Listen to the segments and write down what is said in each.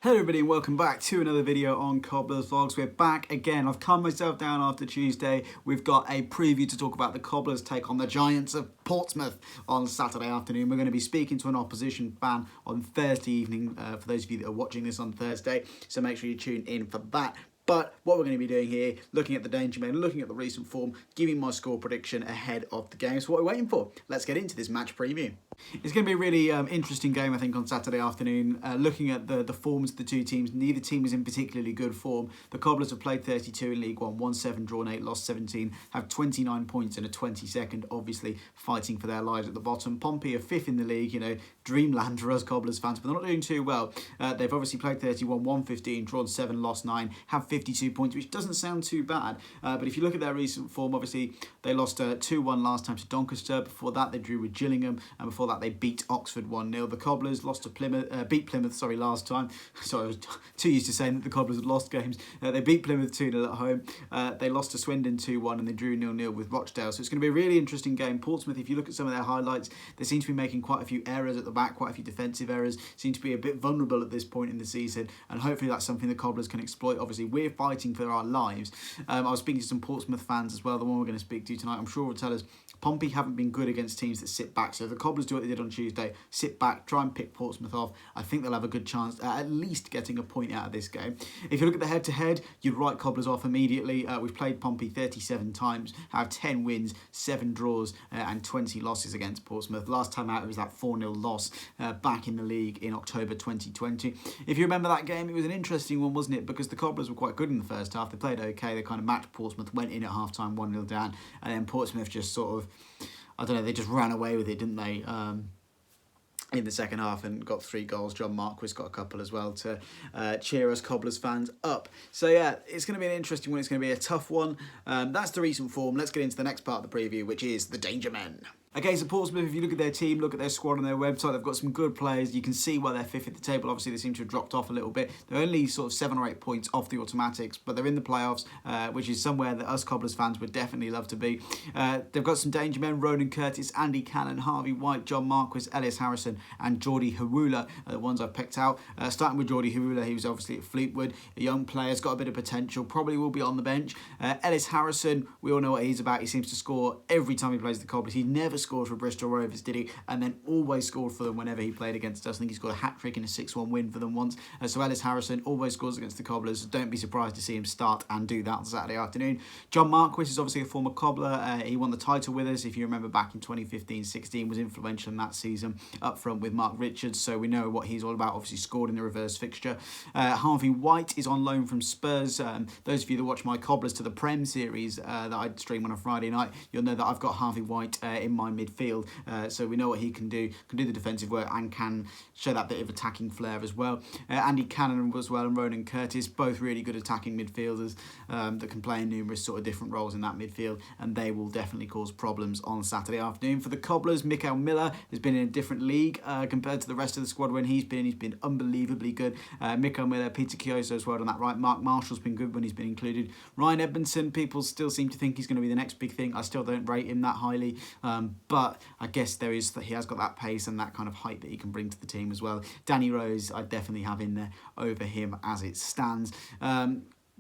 Hello everybody and welcome back to another video on Cobblers Vlogs. We're back again. I've calmed myself down after Tuesday. We've got a preview to talk about the Cobblers take on the Giants of Portsmouth on Saturday afternoon. We're going to be speaking to an opposition fan on Thursday evening for those of you that are watching this on Thursday. So make sure you tune in for that. But what we're going to be doing here, looking at the Dangermen, looking at the recent form, giving my score prediction ahead of the game. So what we're waiting for, let's get into this match preview. It's going to be a really interesting game, I think, on Saturday afternoon. Looking at the forms of the two teams, neither team is in particularly good form. The Cobblers have played 32 in League One, won 7, drawn 8, lost 17, have 29 points and a 22nd, obviously fighting for their lives at the bottom. Pompey are 5th in the league, you know, dreamland for us Cobblers fans, but they're not doing too well. They've obviously played 31, won 15, drawn 7, lost 9, have 52 points, which doesn't sound too bad. But if you look at their recent form, obviously they lost 2-1 last time to Doncaster. Before that, they drew with Gillingham, and before that, they beat Oxford 1-0. The Cobblers lost to Plymouth, beat Plymouth, last time. Sorry, I was too used to saying that the Cobblers had lost games. They beat Plymouth 2-0 at home. They lost to Swindon 2-1, and they drew 0-0 with Rochdale. So it's going to be a really interesting game. Portsmouth, if you look at some of their highlights, they seem to be making quite a few errors at the back, quite a few defensive errors, seem to be a bit vulnerable at this point in the season, and hopefully that's something the Cobblers can exploit. Obviously, we're fighting for our lives. I was speaking to some Portsmouth fans as well, the one we're going to speak to tonight. I'm sure will tell us Pompey haven't been good against teams that sit back. So if the Cobblers do what they did on Tuesday, sit back, try and pick Portsmouth off, I think they'll have a good chance at least getting a point out of this game. If you look at the head-to-head, you'd write Cobblers off immediately. We've played Pompey 37 times, have 10 wins, 7 draws and 20 losses against Portsmouth. Last time out, it was that 4-0 loss back in the league in October 2020. If you remember that game, it was an interesting one, wasn't it? Because the Cobblers were quite good in the first half. They played okay. They kind of matched Portsmouth, went in at half-time 1-0 down, and then Portsmouth just sort of, I don't know, they just ran away with it, didn't they? In the second half and got 3 goals. John Marquis got a couple as well to cheer us Cobblers fans up. So yeah, it's going to be an interesting one. It's going to be a tough one. That's the recent form. Let's get into the next part of the preview, which is the Dangermen. Okay, so Portsmouth, if you look at their team, look at their squad on their website, they've got some good players. You can see why they're 5th at the table. Obviously, they seem to have dropped off a little bit. They're only sort of 7 or 8 points off the automatics, but they're in the playoffs, which is somewhere that us Cobblers fans would definitely love to be. They've got some danger men: Ronan Curtis, Andy Cannon, Harvey White, John Marquis, Ellis Harrison, and Geordie Harula are the ones I've picked out. Starting with Geordie Harula, he was obviously at Fleetwood, a young player, has got a bit of potential, probably will be on the bench. Ellis Harrison, we all know what he's about. He seems to score every time he plays the Cobblers. He never scored for Bristol Rovers, did he? And then always scored for them whenever he played against us. I think he scored a hat-trick in a 6-1 win for them once. So Ellis Harrison always scores against the Cobblers. Don't be surprised to see him start and do that on Saturday afternoon. John Marquis is obviously a former Cobbler. He won the title with us, if you remember, back in 2015-16, was influential in that season up front with Mark Richards, so we know what he's all about. Obviously scored in the reverse fixture. Harvey White is on loan from Spurs. Those of you that watch my Cobblers to the Prem series that I stream on a Friday night, you'll know that I've got Harvey White in my midfield. So we know what he can do the defensive work and can show that bit of attacking flair as well. Andy Cannon as well and Ronan Curtis, both really good attacking midfielders that can play in numerous sort of different roles in that midfield, and they will definitely cause problems on Saturday afternoon. For the Cobblers, Mikael Miller has been in a different league compared to the rest of the squad when he's been unbelievably good. Mikael Miller, Peter Kioso as well on that right. Mark Marshall's been good when he's been included. Ryan Edmondson, people still seem to think he's going to be the next big thing. I still don't rate him that highly, but I guess he has got that pace and that kind of height that he can bring to the team as well. Danny Rose, I definitely have in there over him as it stands.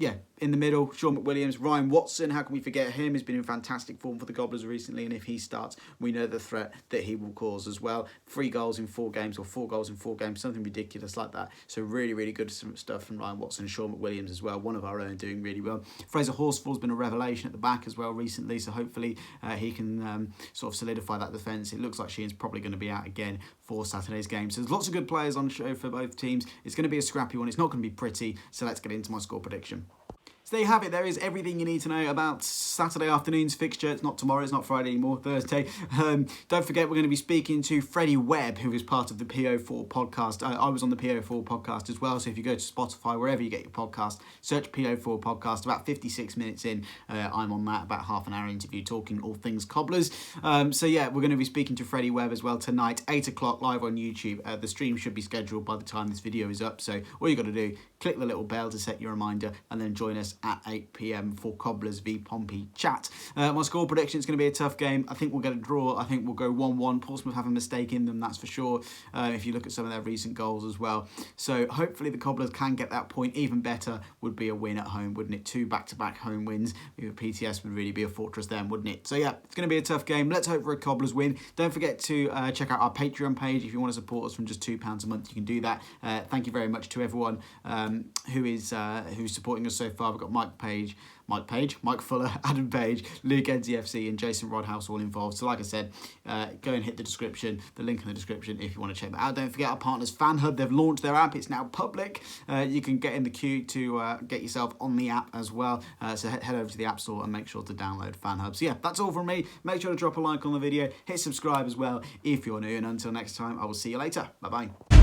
Yeah, in the middle, Sean McWilliams, Ryan Watson, how can we forget him? He's been in fantastic form for the Cobblers recently, and if he starts, we know the threat that he will cause as well. 3 goals in 4 games, or 4 goals in 4 games, something ridiculous like that. So really, really good stuff from Ryan Watson and Sean McWilliams as well, one of our own doing really well. Fraser Horsfall's been a revelation at the back as well recently, so hopefully he can sort of solidify that defence. It looks like Sheehan's probably going to be out again for Saturday's game. So there's lots of good players on the show for both teams. It's going to be a scrappy one. It's not going to be pretty, so let's get into my score prediction. So there you have it. There is everything you need to know about Saturday afternoon's fixture. It's not tomorrow, it's not Friday anymore, Thursday. Don't forget, we're going to be speaking to Freddie Webb, who is part of the PO4 podcast. I was on the PO4 podcast as well, so if you go to Spotify, wherever you get your podcast, search PO4 podcast. About 56 minutes in, I'm on that, about half an hour interview talking all things Cobblers. So yeah, we're going to be speaking to Freddie Webb as well tonight, 8 o'clock live on YouTube. The stream should be scheduled by the time this video is up, so all you got to do, click the little bell to set your reminder and then join us at 8 p.m. for Cobblers v Pompey chat. My score prediction is going to be a tough game. I think we'll get a draw. I think we'll go 1-1. Portsmouth have a mistake in them, that's for sure, if you look at some of their recent goals as well. So hopefully the Cobblers can get that point. Even better would be a win at home, wouldn't it? 2 back-to-back home wins. PTS would really be a fortress then, wouldn't it? So yeah, it's going to be a tough game. Let's hope for a Cobblers win. Don't forget to check out our Patreon page. If you want to support us from just £2 a month, you can do that. Thank you very much to everyone who's supporting us so far. We've got Mike Fuller, Adam Page, Luke NZFC and Jason Rodhouse all involved. So like I said, go and hit the link in the description if you want to check that out. Don't forget our partners Fan Hub. They've launched their app. It's now public. You can get in the queue to get yourself on the app as well. So head over to the App Store and make sure to download Fan Hub. So yeah, that's all from me. Make sure to drop a like on the video. Hit subscribe as well if you're new. And until next time, I will see you later. Bye-bye.